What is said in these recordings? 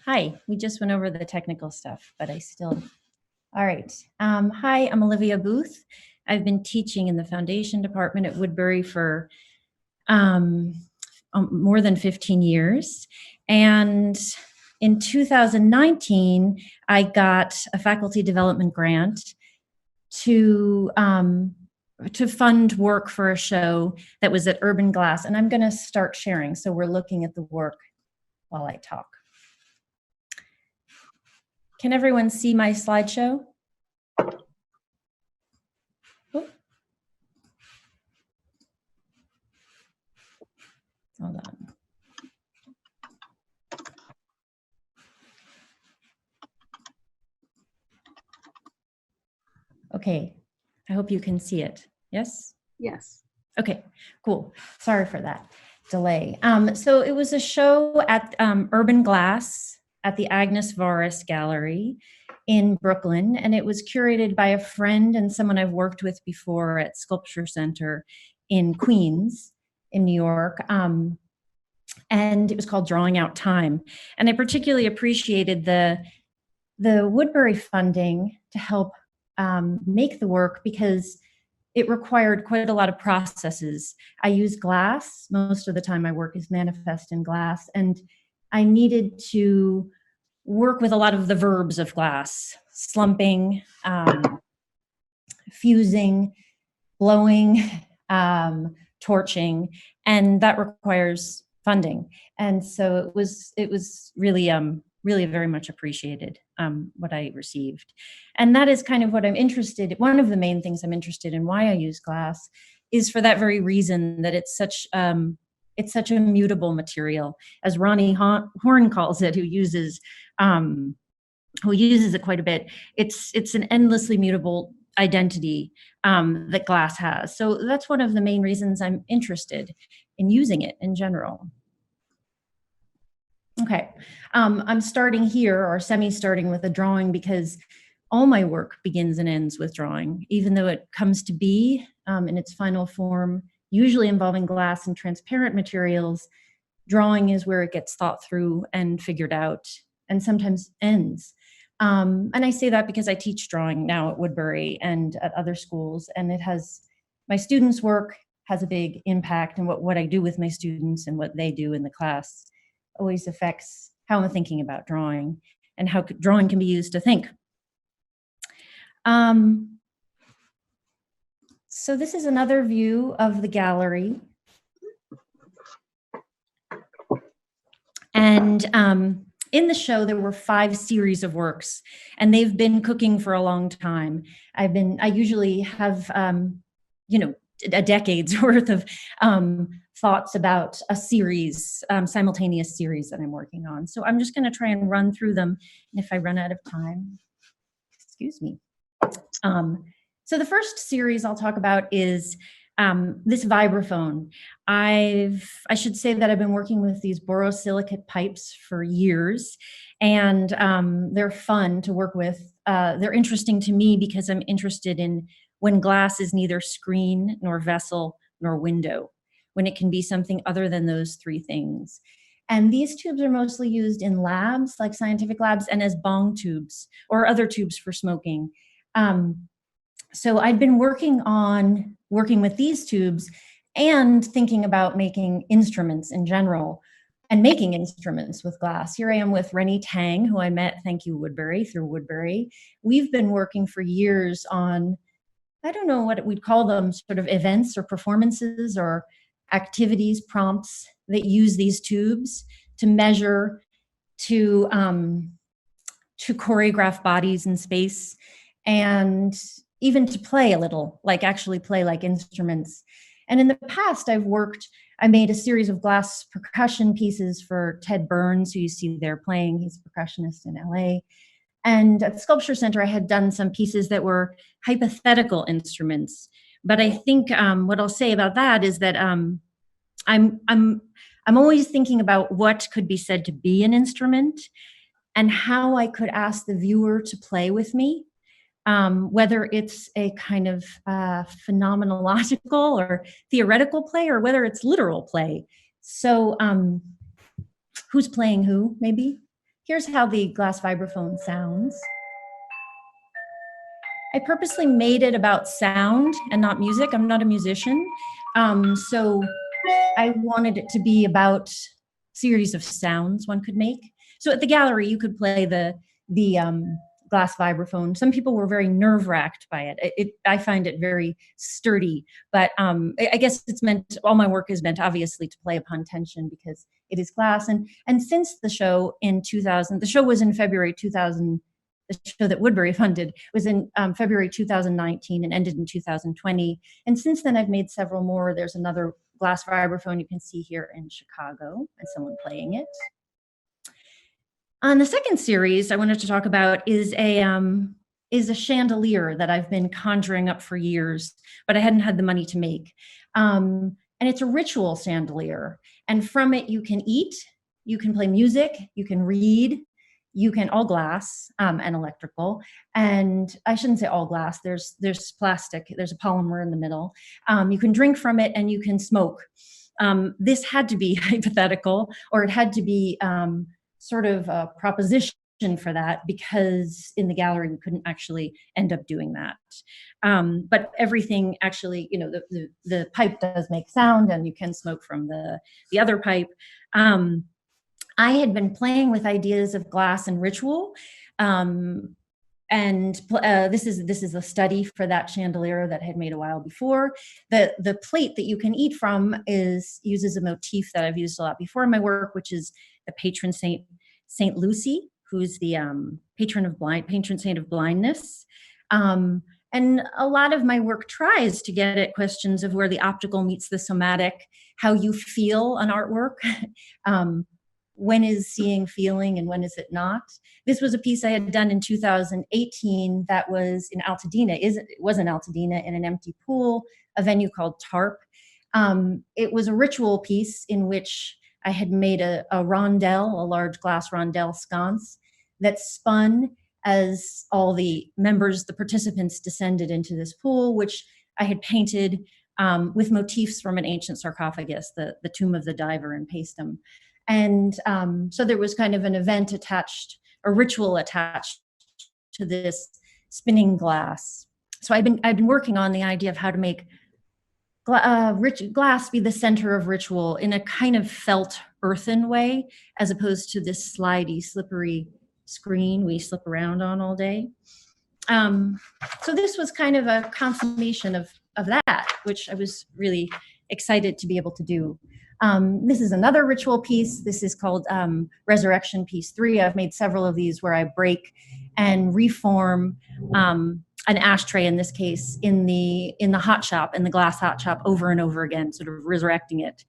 Hi, we just went over the technical stuff, but all right. Hi, I'm Olivia Booth. I've been teaching in the foundation department at Woodbury for um, more than 15 years. And in 2019, I got a faculty development grant to fund work for a show that was at Urban Glass. And I'm going to start sharing. So we're looking at the work while I talk. Can everyone see my slideshow? Oh. Hold on. Okay, I hope you can see it. Yes? Yes. Okay, cool. Sorry for that delay. So it was a show at Urban Glass at the Agnes Varis Gallery in Brooklyn, and it was curated by a friend and someone I've worked with before at Sculpture Center in Queens, in New York. And it was called Drawing Out Time. And I particularly appreciated the Woodbury funding to help make the work because it required quite a lot of processes. I use glass. Most of the time my work is manifest in glass, and I needed to work with a lot of the verbs of glass: slumping, fusing, blowing, torching, and that requires funding. And so it was really really very much appreciated what I received. And that is kind of what I'm interested in. One of the main things I'm interested in why I use glass is for that very reason, that it's such a mutable material, as Ronnie Horn calls it, who uses it quite a bit. It's an endlessly mutable identity that glass has. So that's one of the main reasons I'm interested in using it in general. Okay, I'm starting here, or semi-starting with a drawing, because all my work begins and ends with drawing, even though it comes to be in its final form, usually involving glass and transparent materials. Drawing is where it gets thought through and figured out, and sometimes ends. And I say that because I teach drawing now at Woodbury and at other schools, and my students' work has a big impact, and what I do with my students and what they do in the class always affects how I'm thinking about drawing and how drawing can be used to think. So this is another view of the gallery. And in the show, there were 5 series of works, and they've been cooking for a long time. I usually have, a decade's worth of thoughts about a series, simultaneous series that I'm working on. So I'm just going to try and run through them. And if I run out of time, excuse me. So the first series I'll talk about is this vibraphone. I should say that I've been working with these borosilicate pipes for years, and they're fun to work with. They're interesting to me because I'm interested in when glass is neither screen nor vessel nor window, when it can be something other than those 3 things. And these tubes are mostly used in labs, like scientific labs, and as bong tubes or other tubes for smoking. So I'd been working with these tubes and thinking about making instruments in general and making instruments with glass. Here I am with Rennie Tang, who I met, thank you Woodbury, through Woodbury. We've been working for years on, I don't know what we'd call them, sort of events or performances or activities, prompts that use these tubes to measure, to choreograph bodies in space, and even to play a little, like actually play like instruments. And in the past, I made a series of glass percussion pieces for Ted Burns, who you see there playing. He's a percussionist in LA. And at the Sculpture Center, I had done some pieces that were hypothetical instruments. But I think what I'll say about that is that I'm always thinking about what could be said to be an instrument and how I could ask the viewer to play with me, whether it's a kind of phenomenological or theoretical play, or whether it's literal play. So who's playing who, maybe? here's how the glass vibraphone sounds. I purposely made it about sound and not music. I'm not a musician. So I wanted it to be about series of sounds one could make. So at the gallery, you could play the glass vibraphone. Some people were very nerve-wracked by it. I find it very sturdy, but I guess it's meant. All my work is meant, obviously, to play upon tension because it is glass. And since the show in 2000, the show was in February 2000. The show that Woodbury funded was in February 2019 and ended in 2020. And since then, I've made several more. There's another glass vibraphone you can see here in Chicago and someone playing it. On the second series I wanted to talk about is a chandelier that I've been conjuring up for years, but I hadn't had the money to make. And it's a ritual chandelier. And from it, you can eat, you can play music, you can read, you can all glass and electrical, and I shouldn't say all glass. There's plastic. There's a polymer in the middle. You can drink from it, and you can smoke. This had to be hypothetical, or it had to be sort of a proposition for that, because in the gallery we couldn't actually end up doing that. But everything actually, the pipe does make sound, and you can smoke from the other pipe. I had been playing with ideas of glass and ritual, and this is a study for that chandelier that I had made a while before. The plate that you can eat from uses a motif that I've used a lot before in my work, which is the patron saint, Saint Lucy, who's the patron saint of blindness. And a lot of my work tries to get at questions of where the optical meets the somatic, how you feel an artwork. When is seeing feeling and when is it not? This was a piece I had done in 2018 that was in Altadena. It was in Altadena in an empty pool, a venue called TARP. It was a ritual piece in which I had made a rondelle, a large glass rondelle sconce that spun as all the participants descended into this pool, which I had painted with motifs from an ancient sarcophagus, the tomb of the diver in Paestum. And so there was kind of an event attached, a ritual attached to this spinning glass. So I've been working on the idea of how to make glass be the center of ritual in a kind of felt earthen way, as opposed to this slidey, slippery screen we slip around on all day. So this was kind of a consummation of that, which I was really excited to be able to do. This is another ritual piece. This is called Resurrection Piece 3. I've made several of these where I break and reform an ashtray, in this case, in the hot shop, in the glass hot shop, over and over again, sort of resurrecting it.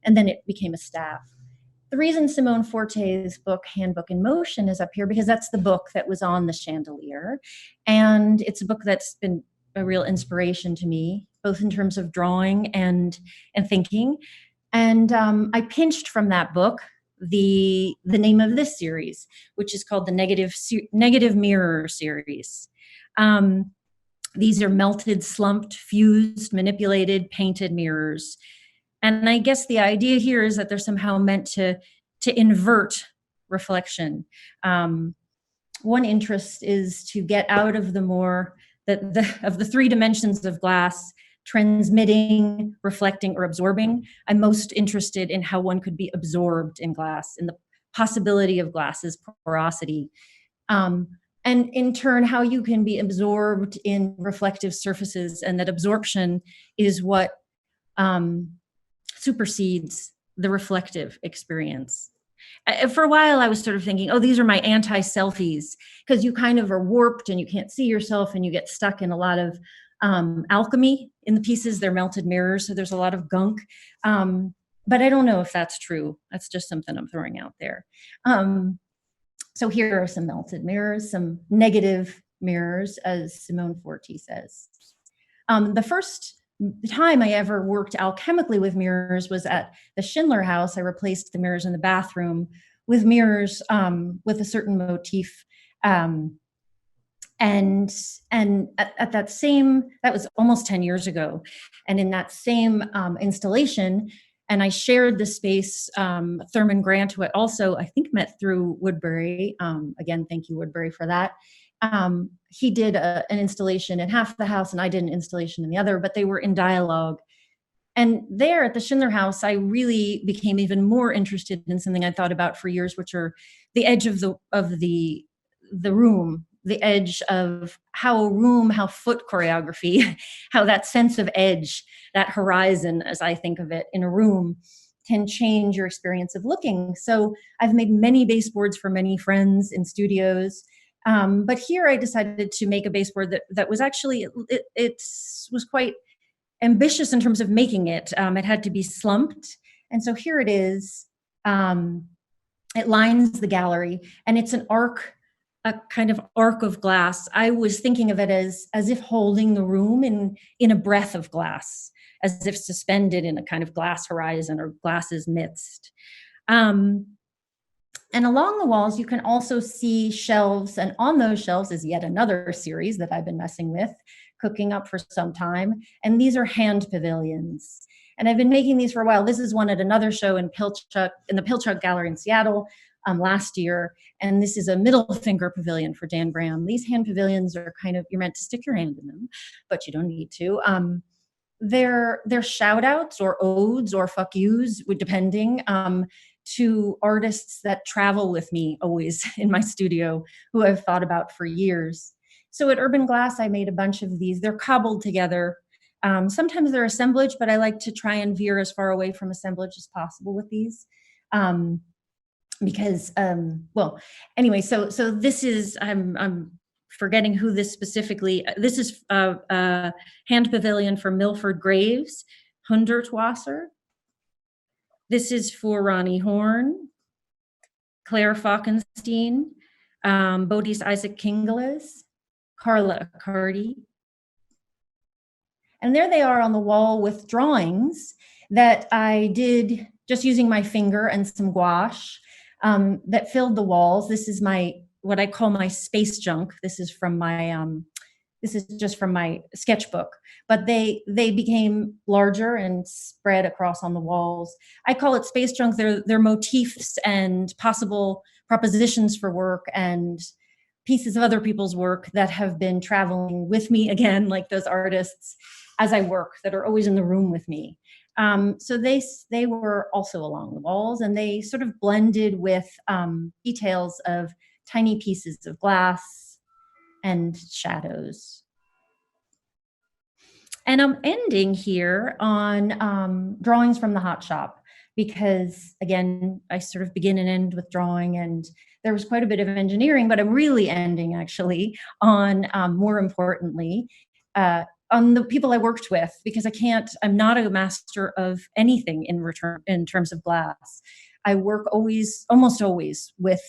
And then it became a staff. The reason Simone Forte's book, Handbook in Motion, is up here, because that's the book that was on the chandelier. And it's a book that's been a real inspiration to me, both in terms of drawing and thinking. And I pinched from that book the name of this series, which is called the Negative Mirror series. These are melted, slumped, fused, manipulated, painted mirrors. And I guess the idea here is that they're somehow meant to invert reflection. One interest is to get out of of the three dimensions of glass: transmitting, reflecting, or absorbing. I'm most interested in how one could be absorbed in glass, in the possibility of glass's porosity. And in turn, how you can be absorbed in reflective surfaces, and that absorption is what supersedes the reflective experience. For a while, I was sort of thinking, oh, these are my anti-selfies, because you kind of are warped and you can't see yourself, and you get stuck in a lot of alchemy in the pieces. They're melted mirrors, so there's a lot of gunk. But I don't know if that's true. That's just something I'm throwing out there. So here are some melted mirrors, some negative mirrors, as Simone Forti says. The first time I ever worked alchemically with mirrors was at the Schindler House. I replaced the mirrors in the bathroom with mirrors with a certain motif. And at that was almost 10 years ago. And in that same installation, And I shared the space. Thurman Grant, who I also, I think, met through Woodbury. Again, thank you, Woodbury, for that. He did an installation in half the house, and I did an installation in the other, but they were in dialogue. And there at the Schindler House, I really became even more interested in something I thought about for years, which are the edge of the room, the edge of how a room, how foot choreography, how that sense of edge, that horizon, as I think of it, in a room, can change your experience of looking. So I've made many baseboards for many friends in studios. But here I decided to make a baseboard that was actually, it was quite ambitious in terms of making it. It had to be slumped. And so here it is. It lines the gallery, and it's an arc, a kind of arc of glass. I was thinking of it as if holding the room in a breath of glass, as if suspended in a kind of glass horizon or glass's midst. And along the walls, you can also see shelves, and on those shelves is yet another series that I've been messing with, cooking up for some time. And these are hand pavilions. And I've been making these for a while. This is one at another show in the Pilchuck Gallery in Seattle last year. And this is a middle finger pavilion for Dan Graham. These hand pavilions are kind of, you're meant to stick your hand in them, but you don't need to. They're shout outs or odes or fuck yous, depending, to artists that travel with me always in my studio, who I've thought about for years. So at Urban Glass, I made a bunch of these. They're cobbled together. Sometimes they're assemblage, but I like to try and veer as far away from assemblage as possible with these. Because, well, anyway, so this is, I'm forgetting who this specifically, this is a hand pavilion for Milford Graves, Hundertwasser. This is for Ronnie Horn, Claire Falkenstein, Bodis Isaac Kingeles, Carla Accardi. And there they are on the wall with drawings that I did just using my finger and some gouache that filled the walls. This is what I call my space junk. This is from my this is just from my sketchbook, but they became larger and spread across on the walls. I call it space junk. They're motifs and possible propositions for work and pieces of other people's work that have been traveling with me, again, like those artists, as I work, that are always in the room with me. So they were also along the walls, and they sort of blended with details of tiny pieces of glass and shadows. And I'm ending here on drawings from the hot shop, because again, I sort of begin and end with drawing, and there was quite a bit of engineering, but I'm really ending actually on, more importantly, on the people I worked with, because I'm not a master of anything in terms of glass. I work almost always with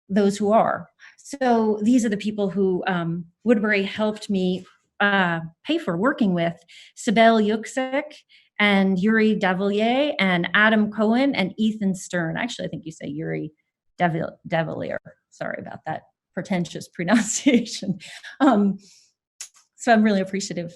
those who are. So these are the people who Woodbury helped me pay for working with: Sibel Yuksek and Yuri Davilier and Adam Cohen and Ethan Stern. Actually, I think you say Yuri Davilier. Sorry about that pretentious pronunciation. So I'm really appreciative